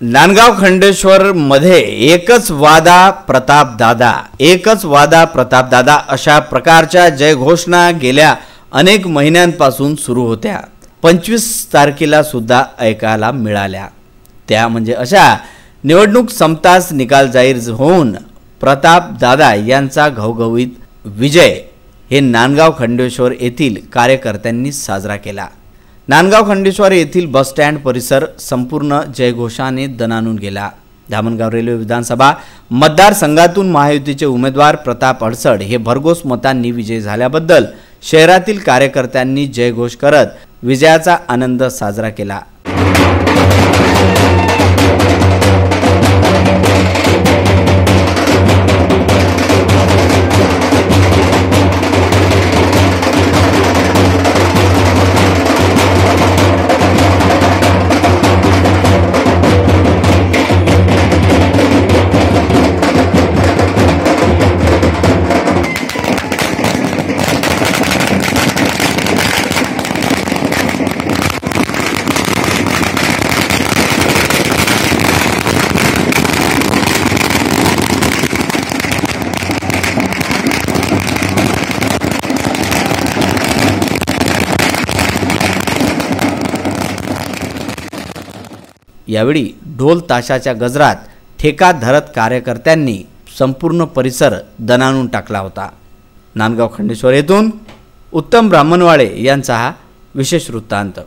नांदगाव खंडेश्वर मध्ये एकच वादा प्रताप दादा अशा प्रकारच्या जयघोषणा गेल्या अनेक महिन्यांपासून सुरू होत्या। 25 तारखेला सुद्धा ऐकायला मिळाल्या। त्या म्हणजे अशा निवडणूक समतास निकाल जाहीर होऊन प्रताप दादा यांचा घवघवीत विजय हे नांदगाव खंडेश्वर येथील कार्यकर्त्यांनी साजरा केला। नांदगाव खंडेश्वर येथील बस स्टँड परिसर संपूर्ण जयघोषाने दणाणून गेला। धामणगाव रेल्वे विधानसभा मतदारसंघातून महायुतीचे उमेदवार प्रताप अडसड हे भरघोस मतांनी विजयी झाल्याबद्दल शहरातील कार्यकर्त्यांनी जयघोष करत विजयाचा आनंद साजरा केला। यावेळी ढोल ताशाच्या गजरात ठेका धरत कार्यकर्त्यांनी संपूर्ण परिसर दणाणून टाकला होता। नांदगाव खंडेश्वर येथून उत्तम ब्राह्मणवाळे यांचा हा विशेष वृत्तांत।